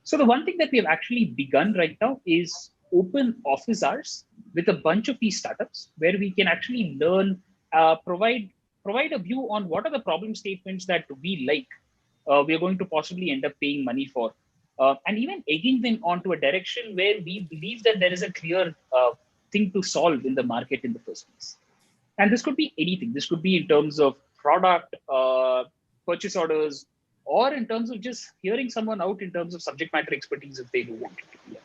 So the one thing that we have actually begun right now is open office hours with a bunch of these startups where we can actually learn, provide a view on what are the problem statements that we like, we are going to possibly end up paying money for, and even egging them onto a direction where we believe that there is a clear thing to solve in the market in the first place. And this could be anything. This could be in terms of product, purchase orders, or in terms of just hearing someone out in terms of subject matter expertise if they do want it.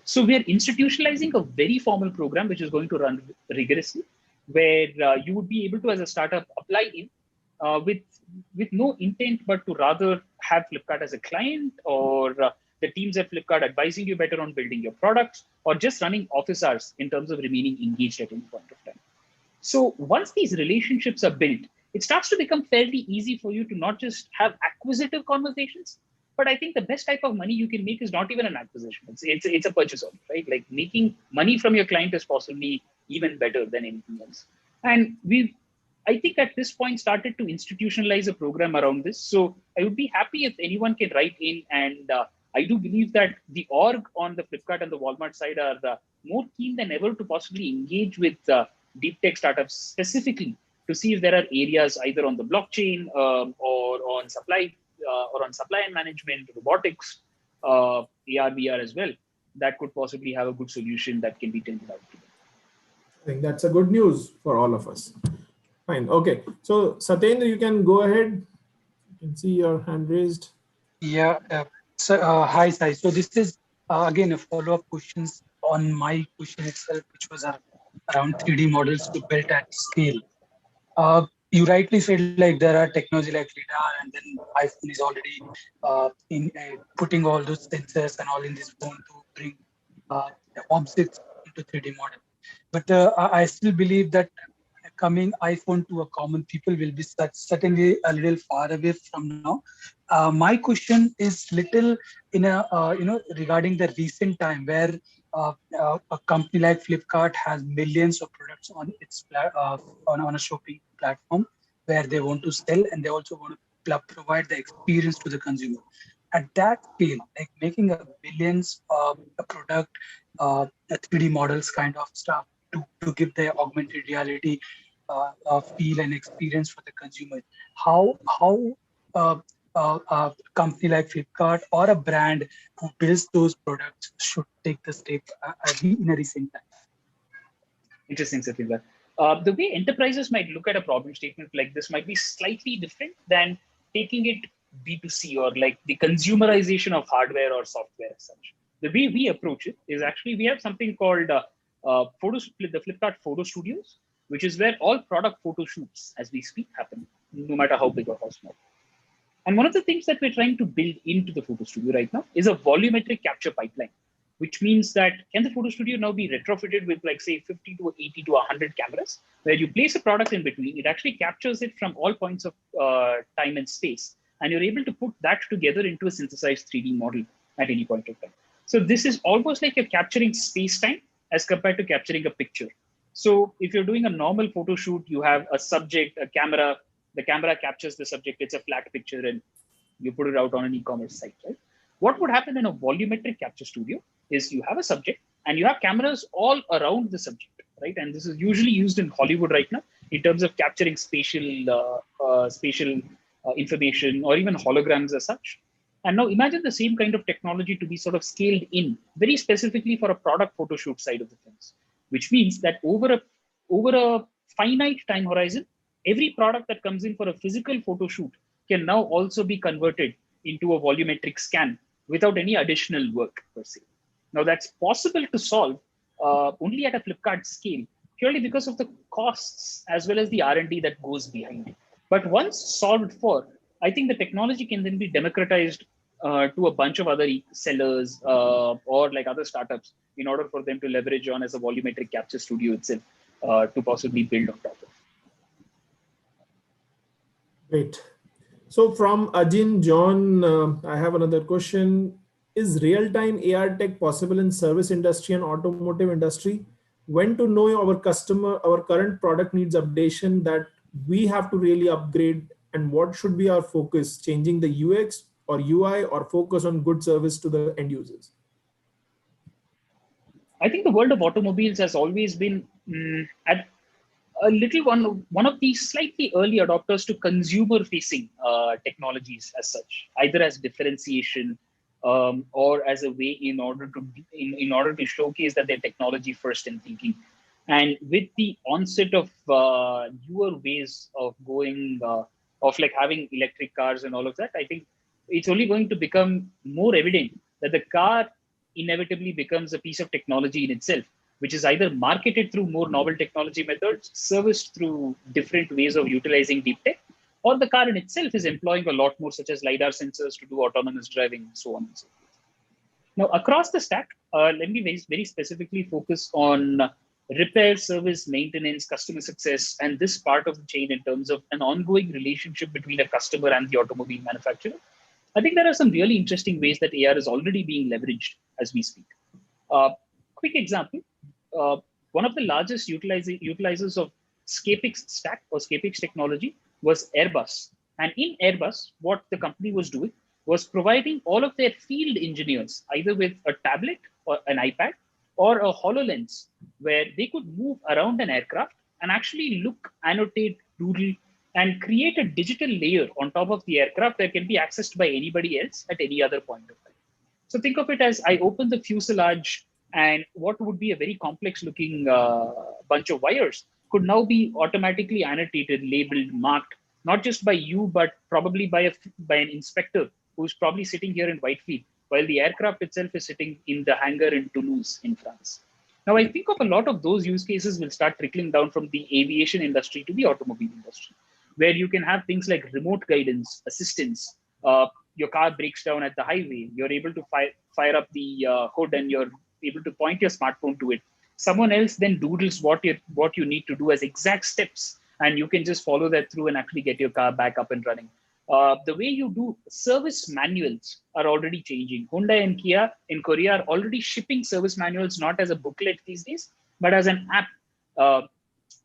So we are institutionalizing a very formal program which is going to run rigorously, where you would be able to, as a startup, apply in with no intent but to rather have Flipkart as a client, or the teams at Flipkart advising you better on building your products, or just running office hours in terms of remaining engaged at any point of time. So once these relationships are built, it starts to become fairly easy for you to not just have acquisitive conversations, but I think the best type of money you can make is not even an acquisition. It's a purchase order, right? Like making money from your client is possibly even better than anything else. And I think at this point started to institutionalize a program around this. So I would be happy if anyone can write in. And I do believe that the org on the Flipkart and the Walmart side are more keen than ever to possibly engage with deep tech startups specifically to see if there are areas either on the blockchain or on supply and management, robotics, AR, VR as well, that could possibly have a good solution that can be tended out to them. I think that's a good news for all of us. Fine. Okay. So Satyendra, you can go ahead. You can see your hand raised. Yeah. Hi, Sai. So this is again a follow-up questions on my question itself, which was around 3D models to build at scale. You rightly said like there are technology like LiDAR, and then iPhone is already in putting all those sensors and all in this phone to bring objects into 3D model. But I still believe that coming iPhone to a common people will be certainly a little far away from now. My question is little in a regarding the recent time where a company like Flipkart has millions of products on its on a shopping platform where they want to sell, and they also want to provide the experience to the consumer. At that scale, like making a billions a product, a 3D models kind of stuff to give the augmented reality feel and experience for the consumer. How a company like Flipkart or a brand who builds those products should take the step in a recent time? Interesting, Satyendra. The way enterprises might look at a problem statement like this might be slightly different than taking it B2C or like the consumerization of hardware or software as such. The way we approach it is actually we have something called the Flipkart Photo Studios, which is where all product photo shoots as we speak happen, no matter how big or how small. And one of the things that we're trying to build into the photo studio right now is a volumetric capture pipeline, which means that can the photo studio now be retrofitted with like say 50 to 80 to 100 cameras, where you place a product in between, it actually captures it from all points of time and space, and you're able to put that together into a synthesized 3D model at any point of time. So this is almost like you're capturing space-time as compared to capturing a picture. So if you're doing a normal photo shoot, you have a subject, a camera, the camera captures the subject, it's a flat picture, and you put it out on an e-commerce site, right? What would happen in a volumetric capture studio is you have a subject and you have cameras all around the subject, right? And this is usually used in Hollywood right now in terms of capturing spatial information or even holograms as such. And now imagine the same kind of technology to be sort of scaled in very specifically for a product photo shoot side of the things, which means that over a finite time horizon, every product that comes in for a physical photo shoot can now also be converted into a volumetric scan without any additional work per se. Now that's possible to solve only at a Flipkart scale, purely because of the costs as well as the R&D that goes behind it. But once solved for, I think the technology can then be democratized to a bunch of other sellers or like other startups in order for them to leverage on as a volumetric capture studio itself to possibly build on top of. Great. So from Ajin John, I have another question. Is real-time AR tech possible in service industry and automotive industry? When to know our current product needs updation that we have to really upgrade, and what should be our focus, changing the UX or UI or focus on good service to the end users? I think the world of automobiles has always been at a little one of the slightly early adopters to consumer-facing technologies as such, either as differentiation or as a way in order to showcase that they're technology first in thinking. And with the onset of newer ways of going, of like having electric cars and all of that, I think it's only going to become more evident that the car inevitably becomes a piece of technology in itself, which is either marketed through more novel technology methods, serviced through different ways of utilizing deep tech, or the car in itself is employing a lot more such as LiDAR sensors to do autonomous driving, and so on and so forth. Now, across the stack, let me very specifically focus on repair, service, maintenance, customer success, and this part of the chain in terms of an ongoing relationship between a customer and the automobile manufacturer. I think there are some really interesting ways that AR is already being leveraged as we speak. Quick example, one of the largest utilizers of Scapic's stack or Scapic's technology was Airbus. And in Airbus, what the company was doing was providing all of their field engineers either with a tablet or an iPad or a HoloLens where they could move around an aircraft and actually look, annotate, doodle, and create a digital layer on top of the aircraft that can be accessed by anybody else at any other point of time. So think of it as I open the fuselage and what would be a very complex looking bunch of wires could now be automatically annotated, labeled, marked, not just by you, but probably by an inspector who's probably sitting here in Whitefield, while the aircraft itself is sitting in the hangar in Toulouse in France. Now, I think of a lot of those use cases will start trickling down from the aviation industry to the automobile industry, where you can have things like remote guidance, assistance. Your car breaks down at the highway. You're able to fire up the hood and you're able to point your smartphone to it. Someone else then doodles what you need to do as exact steps, and you can just follow that through and actually get your car back up and running. The way you do service manuals are already changing. Hyundai and Kia in Korea are already shipping service manuals, not as a booklet these days, but as an app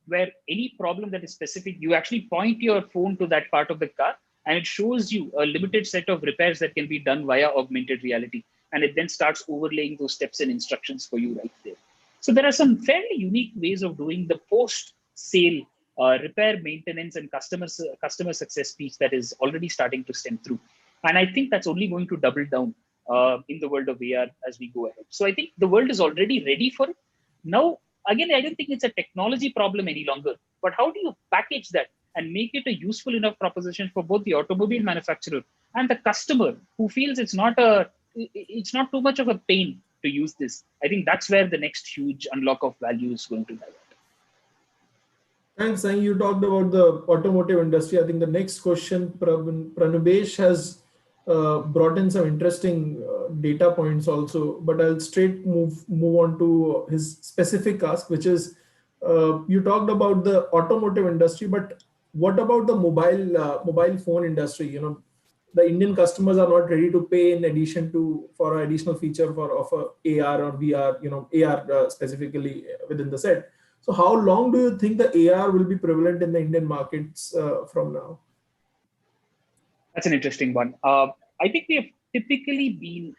where any problem that is specific, you actually point your phone to that part of the car and it shows you a limited set of repairs that can be done via augmented reality. And it then starts overlaying those steps and instructions for you right there. So there are some fairly unique ways of doing the post-sale repair, maintenance, and customer success piece that is already starting to stem through. And I think that's only going to double down in the world of AR as we go ahead. So I think the world is already ready for it. Now, again, I don't think it's a technology problem any longer, but how do you package that and make it a useful enough proposition for both the automobile manufacturer and the customer who feels it's not too much of a pain to use this? I think that's where the next huge unlock of value is going to lie. Thanks, Sai. You talked about the automotive industry. I think the next question, Pranubesh has brought in some interesting data points also, but I'll straight move on to his specific ask, which is you talked about the automotive industry, but what about the mobile phone industry? You know, the Indian customers are not ready to pay in addition for an additional feature of AR or VR, you know, AR specifically within the set. So how long do you think the AR will be prevalent in the Indian markets from now? That's an interesting one. I think we have typically been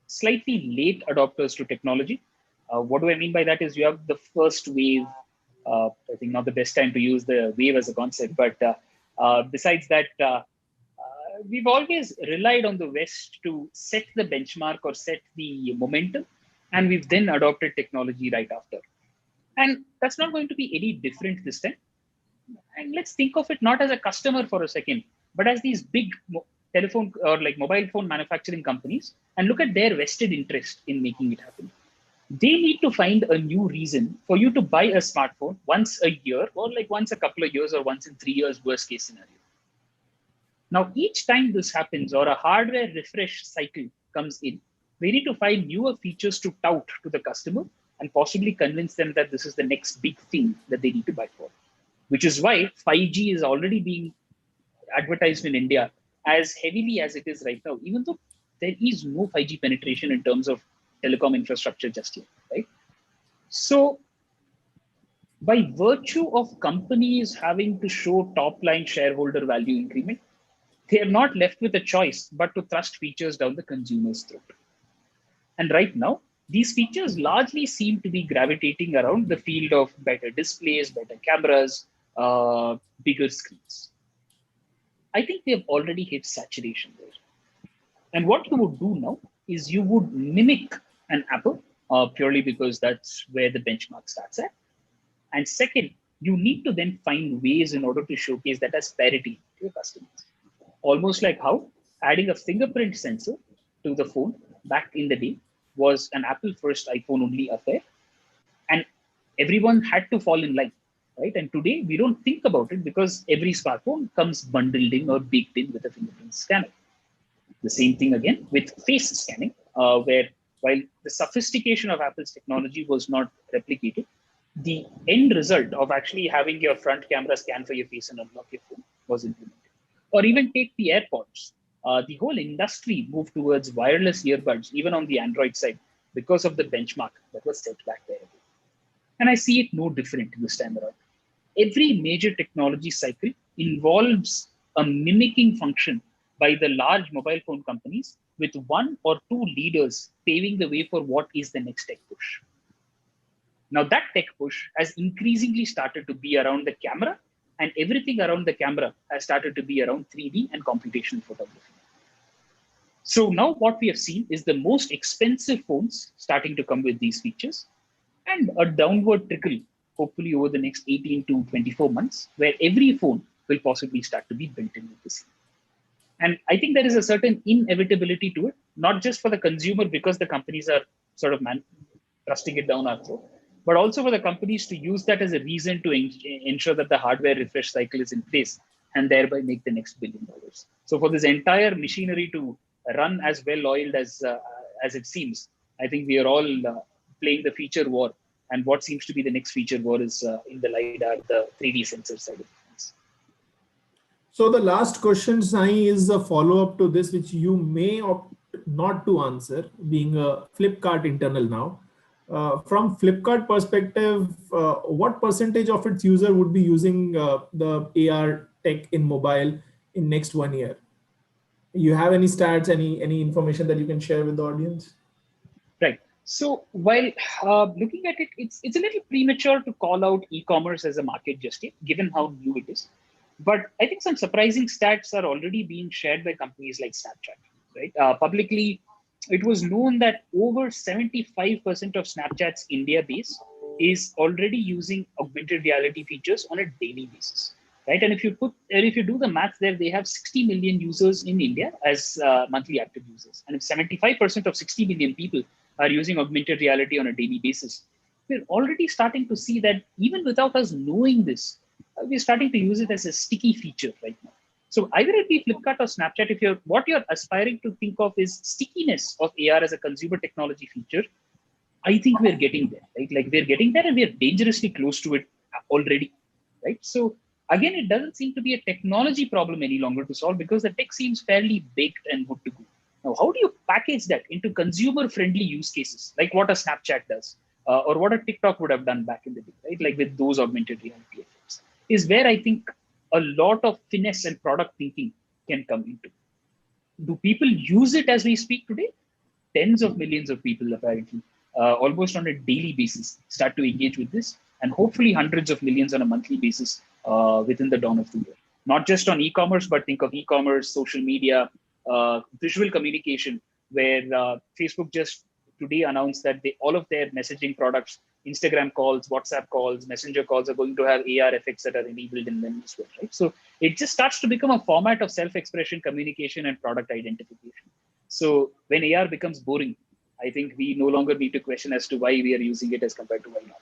slightly late adopters to technology. What do I mean by that is you have the first wave. I think not the best time to use the wave as a concept, but besides that, we've always relied on the West to set the benchmark or set the momentum, and we've then adopted technology right after. And that's not going to be any different this time. And let's think of it not as a customer for a second, but as these big telephone or like mobile phone manufacturing companies, and look at their vested interest in making it happen. They need to find a new reason for you to buy a smartphone once a year, or like once a couple of years, or once in 3 years, worst case scenario. Now, each time this happens or a hardware refresh cycle comes in, we need to find newer features to tout to the customer and possibly convince them that this is the next big thing that they need to buy for. Which is why 5G is already being advertised in India as heavily as it is right now, even though there is no 5G penetration in terms of telecom infrastructure just yet, right? So by virtue of companies having to show top-line shareholder value increment, they are not left with a choice but to thrust features down the consumer's throat. And right now, these features largely seem to be gravitating around the field of better displays, better cameras, bigger screens. I think we have already hit saturation there. And what you would do now is you would mimic an Apple purely because that's where the benchmark starts at. And second, you need to then find ways in order to showcase that as parity to your customers. Almost like how adding a fingerprint sensor to the phone back in the day was an Apple first, iPhone only affair. And everyone had to fall in line, right? And today we don't think about it because every smartphone comes bundled in or baked in with a fingerprint scanner. The same thing again with face scanning. where while the sophistication of Apple's technology was not replicated, the end result of actually having your front camera scan for your face and unlock your phone was implemented. Or even take the AirPods. The whole industry moved towards wireless earbuds, even on the Android side, because of the benchmark that was set back there. And I see it no different this time around. Every major technology cycle involves a mimicking function by the large mobile phone companies with one or two leaders paving the way for what is the next tech push. Now that tech push has increasingly started to be around the camera, and everything around the camera has started to be around 3D and computational photography. So now what we have seen is the most expensive phones starting to come with these features, and a downward trickle, hopefully over the next 18 to 24 months, where every phone will possibly start to be built in with this. And I think there is a certain inevitability to it, not just for the consumer because the companies are sort of thrusting it down our throat, but also for the companies to use that as a reason to ensure that the hardware refresh cycle is in place and thereby make the next $1 billion. So for this entire machinery to run as well oiled as it seems, I think we are all playing the feature war. And what seems to be the next feature war is in the LiDAR, the 3D sensor side of things. So the last question, Sai, is a follow-up to this, which you may opt not to answer, being a Flipkart internal now. From Flipkart perspective, what percentage of its user would be using the AR tech in mobile in next 1 year? You have any stats, any information that you can share with the audience? Right. So while looking at it, it's a little premature to call out e-commerce as a market just yet, given how new it is. But I think some surprising stats are already being shared by companies like Snapchat. Right? Publicly, it was known that over 75% of Snapchat's India base is already using augmented reality features on a daily basis. Right? And if you do the math there, they have 60 million users in India as monthly active users. And if 75% of 60 million people are using augmented reality on a daily basis, we're already starting to see that even without us knowing this, we're starting to use it as a sticky feature right now. So either it be Flipkart or Snapchat, what you're aspiring to think of is stickiness of AR as a consumer technology feature, I think we're getting there, right? Like we're getting there and we're dangerously close to it already, right? So again, it doesn't seem to be a technology problem any longer to solve because the tech seems fairly baked and good to go. Now, how do you package that into consumer-friendly use cases, like what a Snapchat does, or what a TikTok would have done back in the day, right? Like with those augmented reality effects, is where I think a lot of finesse and product thinking can come into. Do people use it as we speak today? Tens of millions of people apparently, almost on a daily basis, start to engage with this, and hopefully hundreds of millions on a monthly basis within the dawn of the year. Not just on e-commerce, but think of e-commerce, social media, visual communication, where Facebook just today announced that all of their messaging products, Instagram calls, WhatsApp calls, Messenger calls are going to have AR effects that are enabled in them as well, right? So it just starts to become a format of self-expression, communication, and product identification. So when AR becomes boring, I think we no longer need to question as to why we are using it as compared to why not.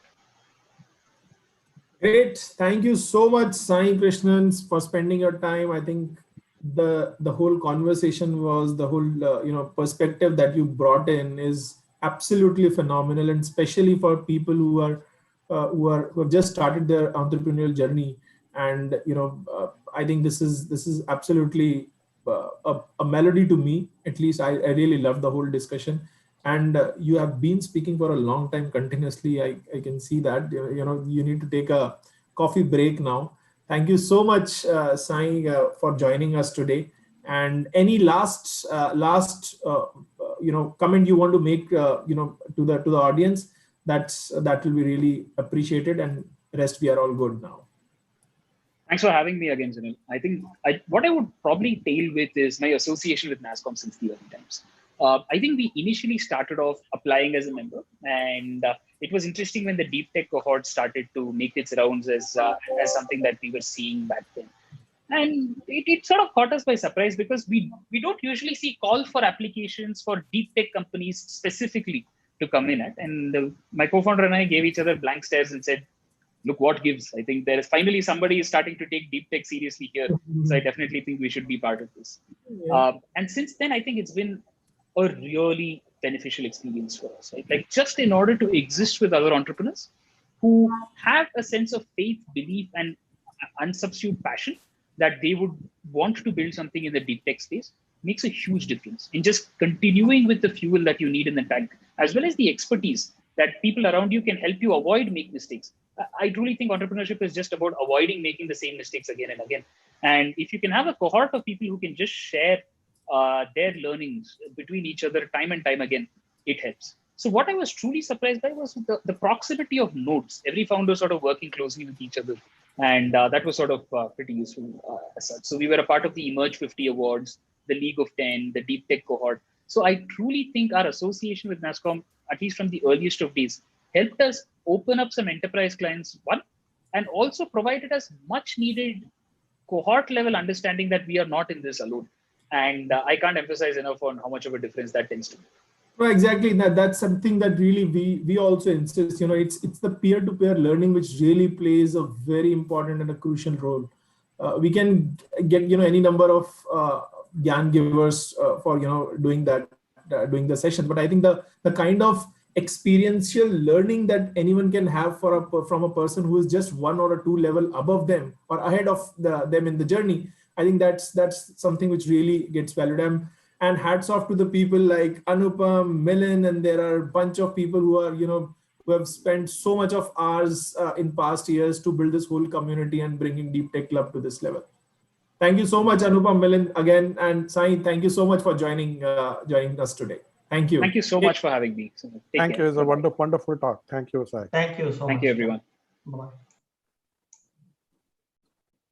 Great. Thank you so much, Sai Krishnan, for spending your time. I think the whole conversation was the whole perspective that you brought in is absolutely phenomenal, and especially for people who have just started their entrepreneurial journey. And I think this is absolutely a melody to me. At least I really love the whole discussion. And you have been speaking for a long time continuously. I can see that you need to take a coffee break now. Thank you so much, Sai, for joining us today. And any last comment you want to make to the audience, that will be really appreciated. And rest, we are all good now. Thanks for having me again, Sunil. I think what I would probably tail with is my association with NASSCOM since the early times. I think we initially started off applying as a member, and it was interesting when the DeepTech cohort started to make its rounds as something that we were seeing back then. And it sort of caught us by surprise because we don't usually see calls for applications for DeepTech companies specifically to come in at. And my co-founder and I gave each other blank stares and said, look what gives. I think there is finally somebody is starting to take DeepTech seriously here. So I definitely think we should be part of this. Yeah. And since then, I think it's been a really beneficial experience for us, right? Like just in order to exist with other entrepreneurs who have a sense of faith, belief, and unsubstitute passion that they would want to build something in the deep tech space makes a huge difference in just continuing with the fuel that you need in the tank, as well as the expertise that people around you can help you avoid make mistakes. I truly think entrepreneurship is just about avoiding making the same mistakes again and again. And if you can have a cohort of people who can just share their learnings between each other time and time again, it helps. So what I was truly surprised by was the proximity of nodes, every founder sort of working closely with each other. And that was sort of pretty useful as such. So we were a part of the Emerge 50 Awards, the League of 10, the Deep Tech cohort. So I truly think our association with NASSCOM, at least from the earliest of days, helped us open up some enterprise clients, one, and also provided us much needed cohort level understanding that we are not in this alone. And I can't emphasize enough on how much of a difference that tends to make. No, exactly. That's something that really we also insist. It's the peer-to-peer learning which really plays a very important and a crucial role. We can get any number of GAN givers for doing that, doing the sessions, but I think the kind of experiential learning that anyone can have from a person who is just 1 or 2 level above them or ahead of them in the journey, I think that's something which really gets valued. And hats off to the people like Anupam, Milind, and there are a bunch of people who are, who have spent so much of hours in past years to build this whole community and bringing DeepTechClub to this level. Thank you so much, Anupam, Milind, again, and Sai, thank you so much for joining us today. Thank you. Thank you so much for having me. Thank you. It's a wonderful talk. Thank you, Sai. Thank you so much. Thank you, everyone. Bye.